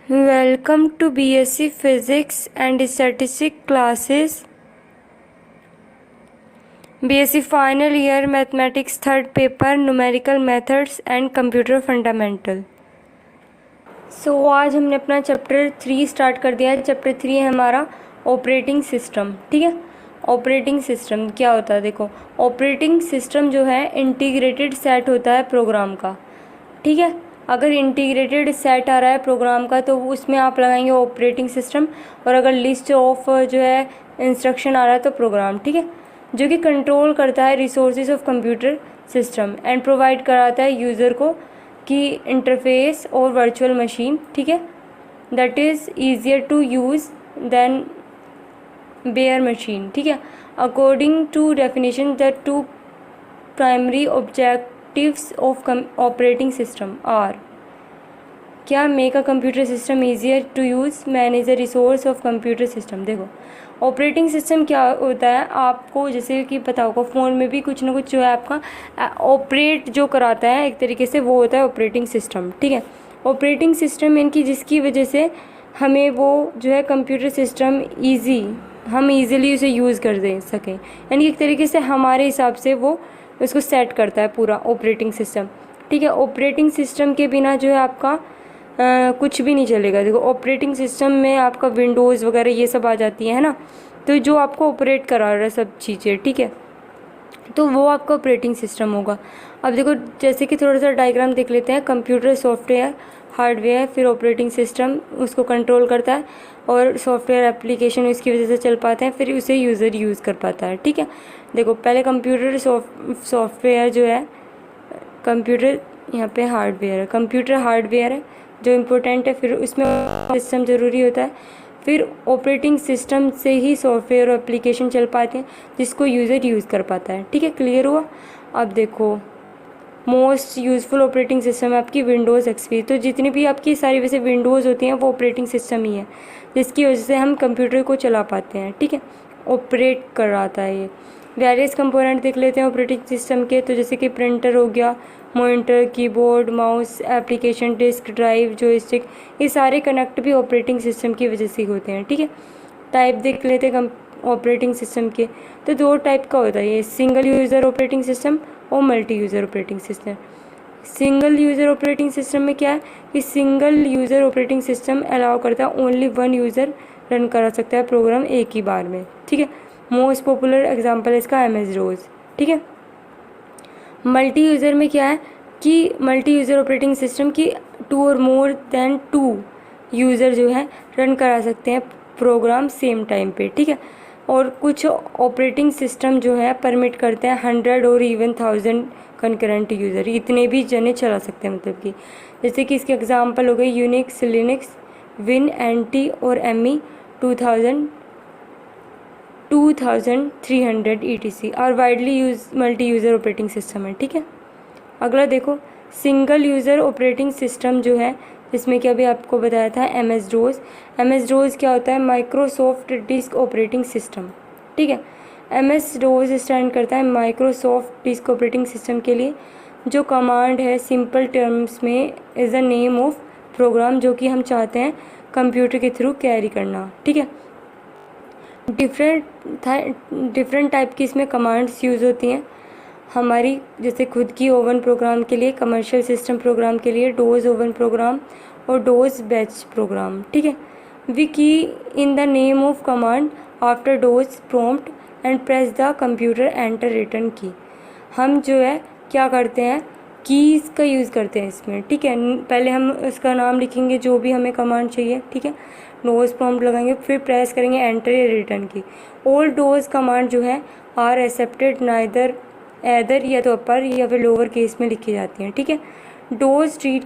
Welcome to BSc Physics and Statistics classes. BSc Final Year Mathematics Third Paper Numerical Methods and Computer Fundamental. आज हमने अपना chapter 3 start कर दिया है। Chapter 3 है हमारा ऑपरेटिंग सिस्टम। ठीक है, ऑपरेटिंग सिस्टम क्या होता है? देखो, ऑपरेटिंग सिस्टम जो है इंटीग्रेटेड सेट होता है प्रोग्राम का। ठीक है, अगर इंटीग्रेटेड सेट आ रहा है प्रोग्राम का तो उसमें आप लगाएंगे ऑपरेटिंग सिस्टम, और अगर लिस्ट ऑफ जो है इंस्ट्रक्शन आ रहा है तो प्रोग्राम। ठीक है, जो कि कंट्रोल करता है resources of computer system and provide कराता है यूज़र को की इंटरफेस और वर्चुअल मशीन। ठीक है, that is easier to use than bare machine. ठीक है, according to definition the two primary objectives of operating system are क्या? Make a computer system easier to use, manage the resource of computer system. देखो, operating system क्या होता है आपको जैसे कि पता होगा, फ़ोन में भी कुछ ना कुछ जो है आपका ऑपरेट जो कराता है एक तरीके से, वो होता है ऑपरेटिंग सिस्टम। ठीक है, ऑपरेटिंग सिस्टम यानी कि जिसकी वजह से हमें वो जो है कंप्यूटर सिस्टम हम ईज़िली उसे यूज़ कर दे सकें, यानी एक तरीके से हमारे हिसाब से वो उसको सेट करता है पूरा ऑपरेटिंग सिस्टम। ठीक है, ऑपरेटिंग सिस्टम के बिना जो है आपका कुछ भी नहीं चलेगा। देखो, ऑपरेटिंग सिस्टम में आपका विंडोज़ वगैरह ये सब आ जाती है ना, तो जो आपको ऑपरेट करा रहा है सब चीज़ें। ठीक है, तो वो आपका ऑपरेटिंग सिस्टम होगा। अब देखो, जैसे कि थोड़ा सा डायग्राम देख लेते हैं। कंप्यूटर सॉफ्टवेयर, हार्डवेयर, फिर ऑपरेटिंग सिस्टम उसको कंट्रोल करता है, और सॉफ्टवेयर एप्लीकेशन उसकी वजह से चल पाते हैं, फिर उसे यूज़र यूज़ कर पाता है। ठीक है, देखो पहले कंप्यूटर सॉफ्टवेयर जो है, कंप्यूटर यहाँ पे हार्डवेयर है, कंप्यूटर हार्डवेयर है जो इम्पोर्टेंट है, फिर उसमें सिस्टम ज़रूरी होता है, फिर ऑपरेटिंग सिस्टम से ही सॉफ्टवेयर और एप्लीकेशन चल पाते हैं जिसको यूज़र यूज़ कर पाता है। ठीक है, क्लियर हुआ? अब देखो, मोस्ट यूज़फुल ऑपरेटिंग सिस्टम है आपकी विंडोज़ एक्सपी। तो जितनी भी आपकी सारी वैसे विंडोज़ होती हैं वो ऑपरेटिंग सिस्टम ही है, जिसकी वजह से हम कंप्यूटर को चला पाते हैं। ठीक है, ऑपरेट कराता है ये। वेरियस कंपोनेंट देख लेते हैं ऑपरेटिंग सिस्टम के, तो जैसे कि प्रिंटर हो गया, monitor, keyboard, mouse, application, disk drive, joystick, ये सारे कनेक्ट भी ऑपरेटिंग सिस्टम की वजह से होते हैं। ठीक है, टाइप देख लेते हैं ऑपरेटिंग सिस्टम के, तो 2 टाइप का होता है ये, सिंगल यूज़र ऑपरेटिंग सिस्टम और multi user operating system. Single user operating system में क्या है कि single user operating system allow करता है ओनली 1 यूज़र रन करा सकता है प्रोग्राम एक ही बार में। ठीक है, मोस्ट पॉपुलर एग्जांपल इसका MS DOS। ठीक है, मल्टी यूज़र में क्या है कि मल्टी यूज़र ऑपरेटिंग सिस्टम की 2 और मोर देन 2 यूज़र जो है रन करा सकते हैं प्रोग्राम सेम टाइम पे। ठीक है, और कुछ ऑपरेटिंग सिस्टम जो है परमिट करते हैं 100 और इवन 1000 कंकरेंट यूज़र, इतने भी जने चला सकते हैं। मतलब कि जैसे कि इसके एग्जांपल हो गए यूनिक्स, लिनक्स, विन, NT और ME 2300 ETC और widely use multi user operating system है। ठीक है, अगला देखो, सिंगल यूज़र ऑपरेटिंग सिस्टम जो है, जिसमें कि अभी आपको बताया था MS DOS। MS DOS क्या होता है? Microsoft disk operating system. ठीक है, MS DOS स्टैंड करता है माइक्रोसॉफ्ट डिस्क ऑपरेटिंग सिस्टम के लिए। जो कमांड है सिंपल टर्म्स में is the name of program जो कि हम चाहते हैं कंप्यूटर के थ्रू कैरी करना। ठीक है, डिफरेंट टाइप की इसमें कमांड्स यूज़ होती हैं हमारी, जैसे खुद की ओवन प्रोग्राम के लिए, कमर्शियल सिस्टम प्रोग्राम के लिए डोज ओवन प्रोग्राम और डोज बैच प्रोग्राम। ठीक है, वी की in the name of command after dose prompt and press the computer enter return की। हम जो है क्या करते हैं, कीज़ का यूज़ करते हैं इसमें। ठीक है, पहले हम उसका नाम लिखेंगे जो भी हमें कमांड चाहिए। ठीक है, डोज प्रॉम्प्ट लगाएंगे, फिर प्रेस करेंगे एंटर या रिटर्न की। ऑल डोज कमांड जो है आर एक्सेप्टेड नाइदर एदर या तो अपर या फिर लोअर केस में लिखी जाती हैं। ठीक है, DOS treat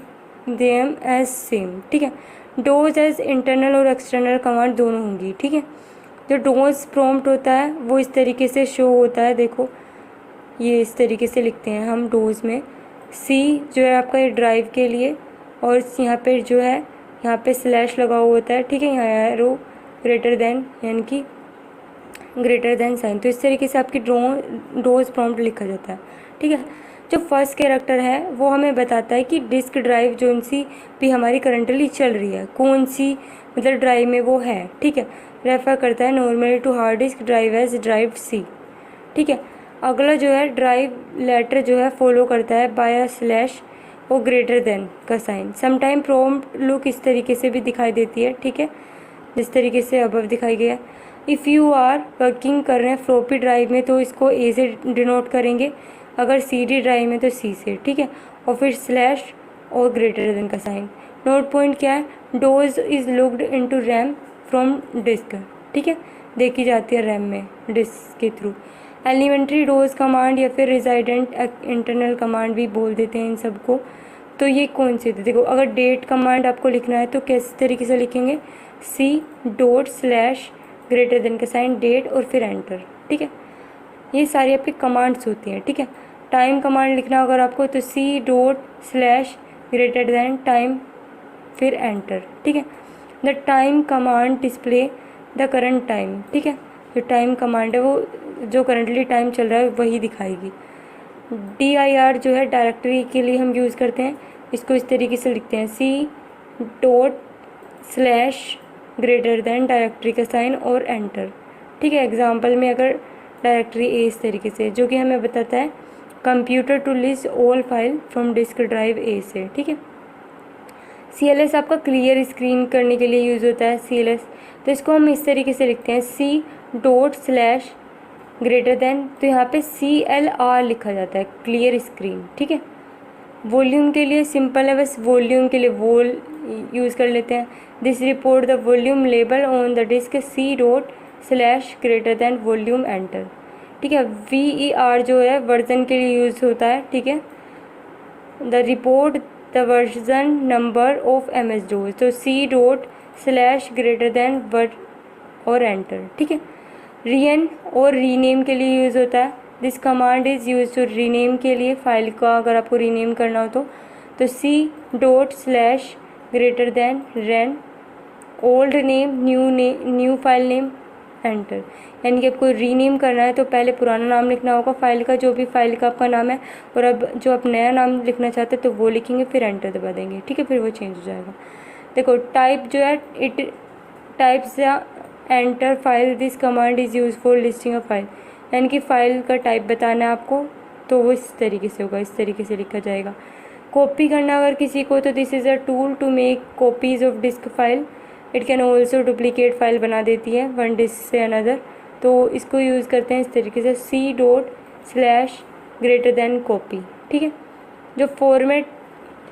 them as same. ठीक है, डोज एज इंटरनल और एक्सटर्नल कमांड दोनों होंगी। ठीक है, जो डोज प्रॉम्प्ट होता है वो इस तरीके से शो होता है। देखो, ये इस तरीके से लिखते हैं हम डोज में। C जो है आपका ये ड्राइव के लिए, और यहाँ पे जो है यहाँ पे स्लैश लगा हुआ होता है। ठीक है, यहाँ एरो ग्रेटर देन यानी कि ग्रेटर देन साइन, तो इस तरीके से आपकी डोज प्रॉम्प्ट लिखा जाता है। ठीक है, जो फर्स्ट कैरेक्टर है वो हमें बताता है कि डिस्क ड्राइव जो सी भी हमारी करंटली चल रही है, कौन सी मतलब ड्राइव में वो है, ठीक है। रेफर करता है normally to hard disk drive as drive C, ठीक है। अगला जो है ड्राइव लेटर जो है फॉलो करता है बाय अ स्लैश और ग्रेटर देन का साइन। समटाइम प्रॉम्प्ट लुक इस तरीके से भी दिखाई देती है, ठीक है, जिस तरीके से अबव दिखाई गया है। इफ़ यू आर वर्किंग कर रहे हैं फ्लॉपी ड्राइव में तो इसको ए से डिनोट करेंगे, अगर CD ड्राइव में तो C से, ठीक है। और फिर स्लैश और ग्रेटर देन का साइन। नोट पॉइंट क्या है, DOS is looked into RAM from disk, ठीक है, देखी जाती है रैम में डिस्क के थ्रू। एलिमेंट्री डोज कमांड या फिर रेजिडेंट इंटरनल कमांड भी बोल देते हैं इन सबको। तो ये कौन सी थी, देखो अगर डेट कमांड आपको लिखना है तो किस तरीके से लिखेंगे, C./ ग्रेटर देन का साइन डेट और फिर एंटर, ठीक है। ये सारी आपकी कमांड्स होती हैं, ठीक है। टाइम कमांड लिखना अगर आपको तो C./ ग्रेटर देन टाइम फिर एंटर, ठीक है। The time command display the current time, ठीक है। जो टाइम कमांड है वो जो करंटली टाइम चल रहा है वही दिखाएगी। dir जो है डायरेक्टरी के लिए हम यूज़ करते हैं, इसको इस तरीके से लिखते हैं C./ ग्रेटर देन डायरेक्टरी का साइन और एंटर, ठीक है। एग्जाम्पल में अगर डायरेक्टरी ए इस तरीके से, जो कि हमें बताता है computer to list all file from disk drive A से, ठीक है। CLS आपका क्लियर स्क्रीन करने के लिए यूज़ होता है CLS, तो इसको हम इस तरीके से लिखते हैं C./ ग्रेटर देन, तो यहाँ पे CLR लिखा जाता है, क्लियर स्क्रीन, ठीक है। वॉल्यूम के लिए सिंपल है, बस वॉल्यूम के लिए वॉल यूज़ कर लेते हैं। This report the volume label on the disk C./ greater than volume enter, ठीक है। VER जो है वर्जन के लिए यूज़ होता है, ठीक है। The report the version number of MS DOS, तो C./ ग्रेटर देन वर्ड और एंटर, ठीक है। रीएन और रीनेम के लिए यूज़ होता है। This command is use to rename के लिए, फाइल का अगर आपको रीनेम करना हो तो C./ greater then rain old name new file name enter, यानी कि आपको रीनेम करना है तो पहले पुराना नाम लिखना होगा फाइल का, जो भी फाइल का आपका नाम है, और अब जो आप नया नाम लिखना चाहते हैं तो वो लिखेंगे, फिर एंटर दबा देंगे, ठीक है, फिर वो चेंज हो जाएगा। देखो टाइप जो है इट टाइप्स या enter file, this command is use for listing a file, यानी कि फ़ाइल का टाइप बताना है आपको तो वो इस तरीके से होगा, इस तरीके से लिखा जाएगा। कॉपी करना अगर किसी को तो this is a tool to make copies of disk file, it can also duplicate file बना देती है वन डिस्क से अनदर, तो इसको यूज़ करते हैं इस तरीके से C./ ग्रेटर देन कॉपी, ठीक है। जो फॉर्मेट,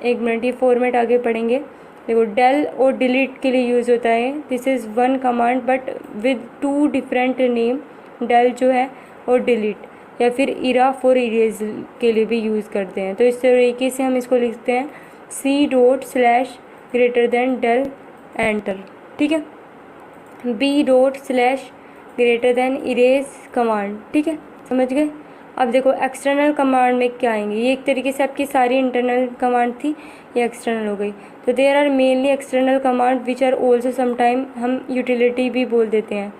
एक मिनट, ये फॉर्मेट आगे पढ़ेंगे। देखो डेल और डिलीट के लिए यूज़ होता है, this is one command but with 2 different name, del जो है और डिलीट, या फिर इरा फॉर इरेज के लिए भी यूज़ करते हैं। तो इस तरीके से हम इसको लिखते हैं C./ greater than del enter, ठीक है। B./ greater than erase command, ठीक है, समझ गए। अब देखो एक्सटर्नल कमांड में क्या आएंगे, ये एक तरीके से आपकी सारी इंटरनल कमांड थी, ये एक्सटर्नल हो गई। तो there are mainly external command which are also sometime हम यूटिलिटी भी बोल देते हैं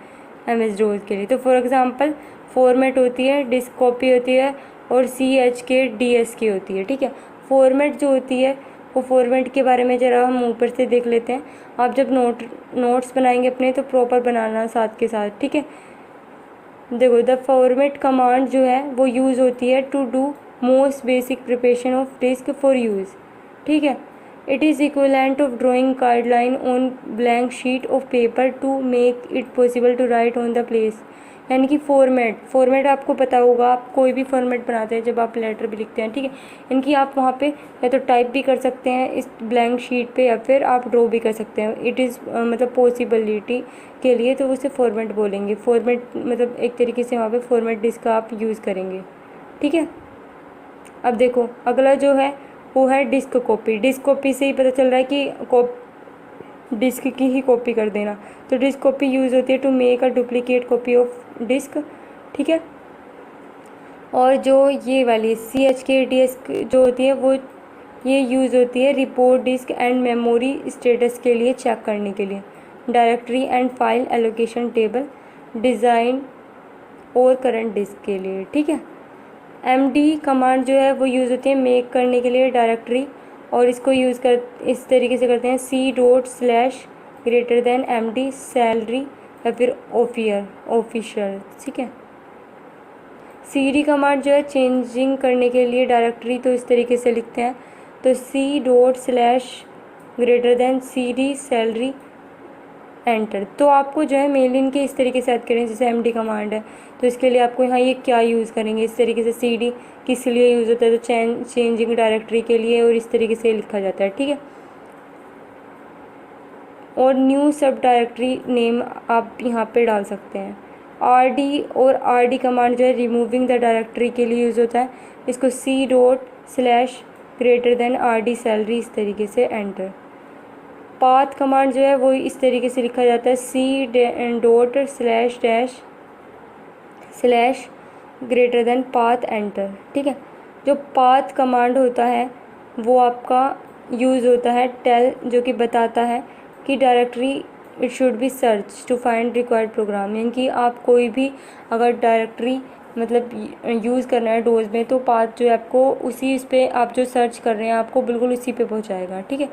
MS DOS के लिए। तो फॉर एग्जांपल फॉर्मेट होती है, डिस्क कॉपी होती है और CHK/DSK होती है, ठीक है। फॉर्मेट जो होती है वो फॉर्मेट के बारे में ज़रा हम ऊपर से देख लेते हैं। आप जब नोट्स बनाएंगे अपने तो प्रॉपर बनाना साथ के साथ, ठीक है। देखो द फॉर्मेट कमांड जो है वो यूज़ होती है to do most basic preparation of disk for use, ठीक है। It is equivalent of drawing guideline on blank sheet of paper to make it possible to write on the place, यानी कि format आपको पता होगा, आप कोई भी फॉर्मेट बनाते हैं जब आप लेटर भी लिखते हैं, ठीक है। इनकी आप वहाँ पे या तो टाइप भी कर सकते हैं इस ब्लैंक शीट पे या फिर आप ड्रॉ भी कर सकते हैं। इट इज़ मतलब पॉसिबिलिटी के लिए तो उसे फॉर्मेट बोलेंगे। फॉर्मेट मतलब एक तरीके से वहाँ पे फॉर्मेट डिस्क का आप यूज़ करेंगे, ठीक है। अब देखो अगला जो है वो है डिस्क कॉपी। डिस्क कॉपी से ही पता चल रहा है कि डिस्क की ही कॉपी कर देना। तो डिस्क कॉपी यूज़ होती है to make a duplicate copy of disk, ठीक है। और जो ये वाली CHK डिस्क जो होती है वो ये यूज़ होती है report disk and memory status के लिए चेक करने के लिए, directory and file allocation table design और करंट डिस्क के लिए, ठीक है। md कमांड जो है वो यूज़ होती है मेक करने के लिए डायरेक्टरी, और इसको यूज़ कर इस तरीके से करते हैं c./ सैलरी या फिर ऑफिशियल, ठीक है। cd कमांड जो है चेंजिंग करने के लिए डायरेक्टरी, तो इस तरीके से लिखते हैं, तो c./ cd सैलरी एंटर। तो आपको जो है मेल इन के इस तरीके से याद करें, जैसे md कमांड है तो इसके लिए आपको यहाँ ये क्या यूज़ करेंगे, इस तरीके से cd किस लिए यूज़ होता है, तो चेंजिंग डायरेक्टरी के लिए, और इस तरीके से लिखा जाता है, ठीक है। और न्यू सब डायरेक्टरी नेम आप यहाँ पे डाल सकते हैं। rd और rd कमांड जो है रिमूविंग द डायरेक्टरी के लिए यूज़ होता है, इसको c./ rd सैलरी इस तरीके से एंटर। पाथ कमांड जो है वो इस तरीके से लिखा जाता है c.// पाथ एंटर, ठीक है। जो पाथ कमांड होता है वो आपका यूज़ होता है टेल, जो कि बताता है कि directory it should be search to find required program, यानी कि आप कोई भी अगर डायरेक्टरी मतलब यूज़ करना है डोज में, तो पाथ जो है आपको उसी इस पे आप जो सर्च कर रहे हैं आपको बिल्कुल उसी पे पहुंचाएगा, ठीक है।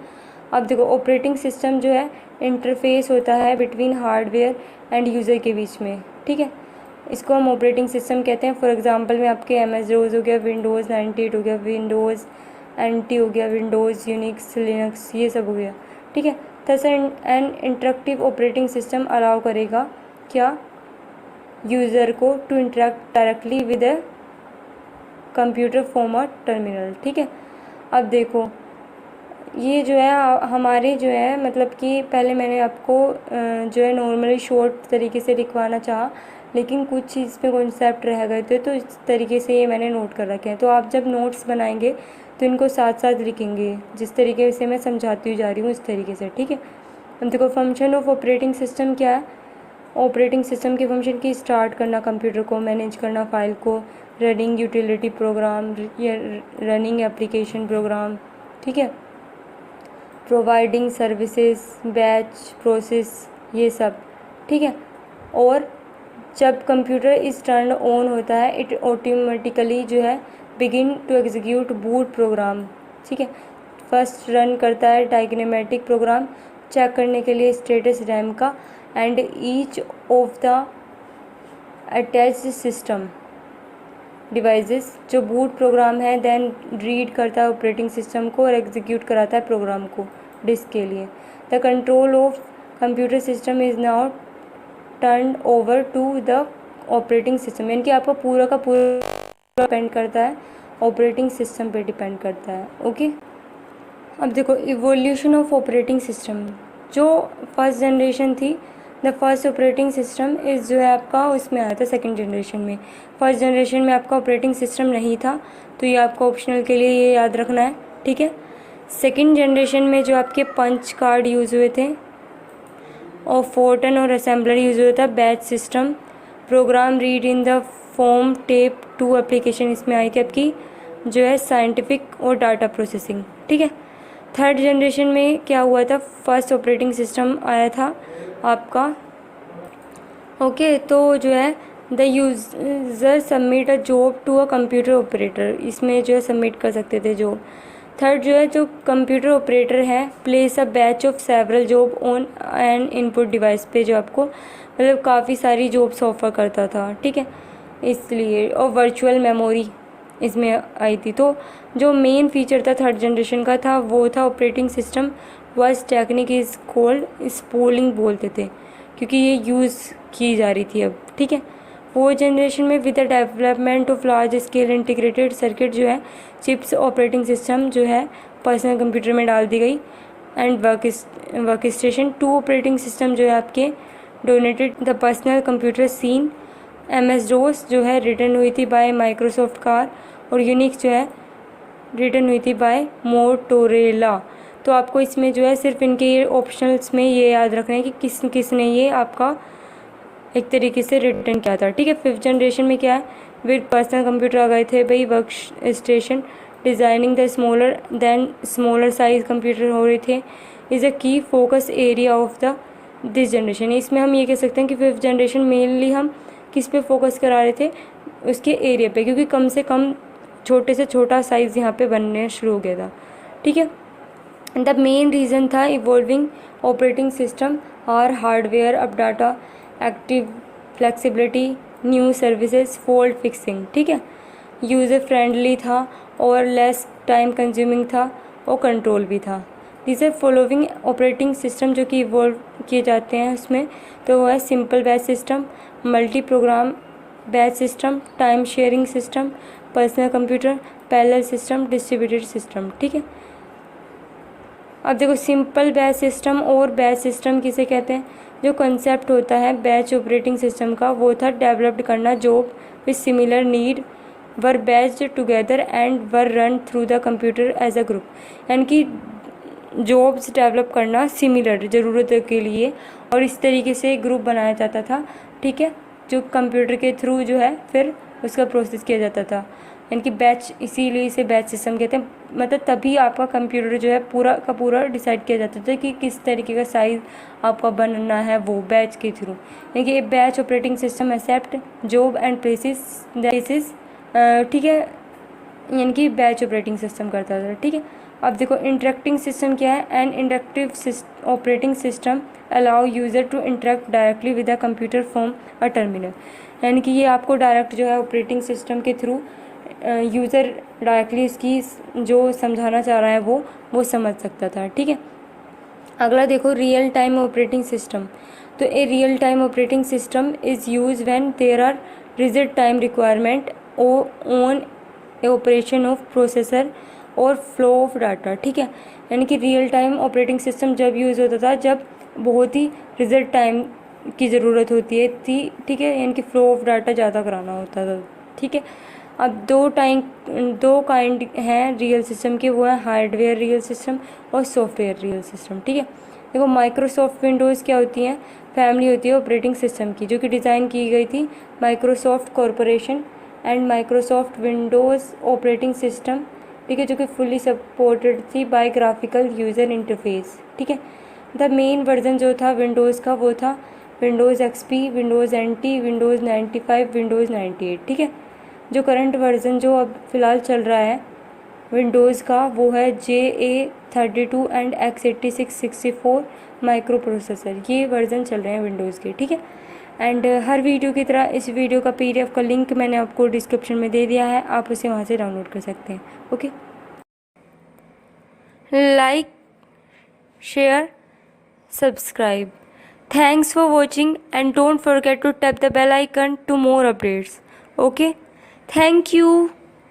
अब देखो ऑपरेटिंग सिस्टम जो है इंटरफेस होता है बिटवीन हार्डवेयर एंड यूज़र के बीच में, ठीक है। इसको हम ऑपरेटिंग सिस्टम कहते हैं। फॉर एग्जांपल में आपके MS-DOS हो गया, विंडोज़ 98 हो गया, विंडोज़ NT हो गया, विंडोज़ यूनिक्स लिनक्स ये सब हो गया, ठीक है। Thus an interactive operating system allow करेगा क्या यूज़र को to interact directly with a computer from a terminal, ठीक है। अब देखो ये जो है हमारे जो है मतलब कि पहले मैंने आपको जो है नॉर्मली शॉर्ट तरीके से लिखवाना चाहा, लेकिन कुछ चीज़ पे कॉन्सेप्ट रह गए थे, तो इस तरीके से ये मैंने नोट कर रखे हैं। तो आप जब नोट्स बनाएंगे तो इनको साथ साथ लिखेंगे, जिस तरीके से मैं समझाती हुई जा रही हूँ इस तरीके से, ठीक है। अब देखो फंक्शन ऑफ ऑपरेटिंग सिस्टम क्या है। ऑपरेटिंग सिस्टम के फंक्शन की स्टार्ट करना, कंप्यूटर को मैनेज करना, फाइल को, रनिंग यूटिलिटी प्रोग्राम या रनिंग एप्लीकेशन प्रोग्राम, ठीक है, प्रोवाइडिंग सर्विसेज, बैच प्रोसेस, ये सब, ठीक है। और जब कंप्यूटर इस टर्न ऑन होता है इट ऑटोमेटिकली जो है begin to execute boot program, ठीक है। फर्स्ट रन करता है डायग्नोमेटिक प्रोग्राम चेक करने के लिए स्टेटस रैम का, and each of the attached system devices, जो बूट प्रोग्राम है देन रीड करता है ऑपरेटिंग सिस्टम को और एग्जीक्यूट कराता है प्रोग्राम को डिस्क के लिए। The control of computer system is now turn over to the operating system, यानी कि आपका पूरा का पूरा डिपेंड करता है ऑपरेटिंग सिस्टम पे डिपेंड करता है, ओके। अब देखो इवोल्यूशन ऑफ ऑपरेटिंग सिस्टम, जो फर्स्ट जनरेशन थी, the first operating system is जो है आपका उसमें आया था सेकंड जनरेशन में। फर्स्ट जनरेशन में आपका ऑपरेटिंग सिस्टम नहीं था, तो ये आपका ऑप्शनल के लिए ये याद रखना है, ठीक है। सेकंड जनरेशन में जो आपके पंच कार्ड यूज़ हुए थे और फोर्टन और असेंबलर यूज़ हुआ था, batch system, program read in the form tape 2 application इसमें आई थी आपकी जो है साइंटिफिक और डाटा प्रोसेसिंग, ठीक है। थर्ड जनरेशन में क्या हुआ था, फर्स्ट ऑपरेटिंग सिस्टम आया था आपका, ओके। तो जो है the user submit a job to a computer operator, इसमें जो है सबमिट कर सकते थे जॉब। थर्ड जो है जो कंप्यूटर ऑपरेटर है place a batch of several job on an input device पे, जो आपको मतलब काफ़ी सारी जॉब्स ऑफर करता था, ठीक है, इसलिए। और वर्चुअल मेमोरी इसमें आई थी। तो जो मेन फीचर था थर्ड जनरेशन का था वो था operating system voice technique is called spooling बोलते थे, क्योंकि ये यूज़ की जा रही थी अब, ठीक है। फोर्थ जनरेशन में with the development of large scale integrated circuit जो है चिप्स ऑपरेटिंग सिस्टम जो है पर्सनल कंप्यूटर में डाल दी गई, and work station 2 operating system जो है आपके donated the personal computer scene. MS-DOS जो है रिटर्न हुई थी बाय माइक्रोसॉफ्ट कार, और यूनिक्स जो है रिटर्न हुई थी बाय मोटोरोला। तो आपको इसमें जो है सिर्फ इनके ये ऑप्शनल्स में ये याद रखना है कि किसने ये आपका एक तरीके से रिटर्न किया था, ठीक है। फिफ्थ जनरेशन में क्या है, विद पर्सनल कंप्यूटर आ गए थे भाई, work station designing the smaller size computer हो रहे थे, इज़ अ की focus area of the this generation. इसमें हम ये कह सकते हैं कि फिफ्थ जनरेशन मेनली हम किस पे फोकस करा रहे थे, उसके एरिया पे, क्योंकि कम से कम छोटे से छोटा साइज़ यहाँ पे बनने शुरू हो गया था, ठीक है। द मेन रीज़न था इवॉल्विंग ऑपरेटिंग सिस्टम और hardware up data, active flexibility, new services, fault fixing, ठीक है। यूज़र फ्रेंडली था और लेस टाइम कंज्यूमिंग था और कंट्रोल भी था। This are following operating system जो कि इवॉल्व किए जाते हैं उसमें, तो वो है simple batch system, multi programme batch system, time sharing system, personal computer, parallel system, distributed system, ठीक है। अब देखो सिंपल बैच सिस्टम और बैच सिस्टम किसे कहते हैं। जो कंसेप्ट होता है बैच ऑपरेटिंग सिस्टम का वो था डेवलप्ड करना job with similar need were batched together and were run through the computer as a group, यानी कि जॉब्स डेवलप करना सिमिलर ज़रूरत के लिए और इस तरीके से ग्रुप बनाया जाता था, ठीक है, जो कंप्यूटर के थ्रू जो है फिर उसका प्रोसेस किया जाता था, यानी कि बैच, इसीलिए इसे बैच सिस्टम कहते हैं। मतलब तभी आपका कंप्यूटर जो है पूरा का पूरा डिसाइड किया जाता था कि किस तरीके का साइज़ आपका बनना है वो बैच के थ्रू, यानी कि batch operating system accept job and places, ठीक है, यानी कि बैच ऑपरेटिंग सिस्टम करता था, ठीक है। अब देखो इंटरेक्टिंग सिस्टम क्या है। An interactive operating system allow user to interact directly with the computer from a terminal, यानी कि ये आपको डायरेक्ट जो है ऑपरेटिंग सिस्टम के थ्रू यूज़र डायरेक्टली इसकी जो समझाना चाह रहा है वो समझ सकता था, ठीक है। अगला देखो रियल टाइम ऑपरेटिंग सिस्टम। तो a real time operating system is use when there are rigid time requirement on a operation of processor और फ्लो ऑफ डाटा, ठीक है। यानी कि रियल टाइम ऑपरेटिंग सिस्टम जब यूज़ होता था जब बहुत ही रिजिड टाइम की ज़रूरत होती है थी, ठीक है, यानी कि फ्लो ऑफ डाटा ज़्यादा कराना होता था, ठीक है। अब दो काइंड हैं रियल सिस्टम के, वो है हार्डवेयर रियल सिस्टम और सॉफ्टवेयर रियल सिस्टम, ठीक है। देखो माइक्रोसॉफ्ट विंडोज़ क्या होती है, फैमिली होती है ऑपरेटिंग सिस्टम की जो कि डिज़ाइन की गई थी Microsoft corporation and Microsoft Windows operating system, ठीक है, जो कि फुल्ली सपोर्टेड थी बाय ग्राफिकल यूज़र इंटरफेस, ठीक है। द मेन वर्जन जो था विंडोज़ का वो था Windows XP, Windows NT, Windows 95, Windows 98, ठीक है। जो करंट वर्जन जो अब फ़िलहाल चल रहा है विंडोज़ का वो है JA32 and X86 64 micro processor, ये वर्जन चल रहे हैं विंडोज़ के, ठीक है। एंड हर वीडियो की तरह इस वीडियो का PDF का लिंक मैंने आपको डिस्क्रिप्शन में दे दिया है, आप उसे वहाँ से डाउनलोड कर सकते हैं। Okay, like, share, subscribe. Thanks for watching and don't forget to tap the bell icon to more updates. Okay, thank you.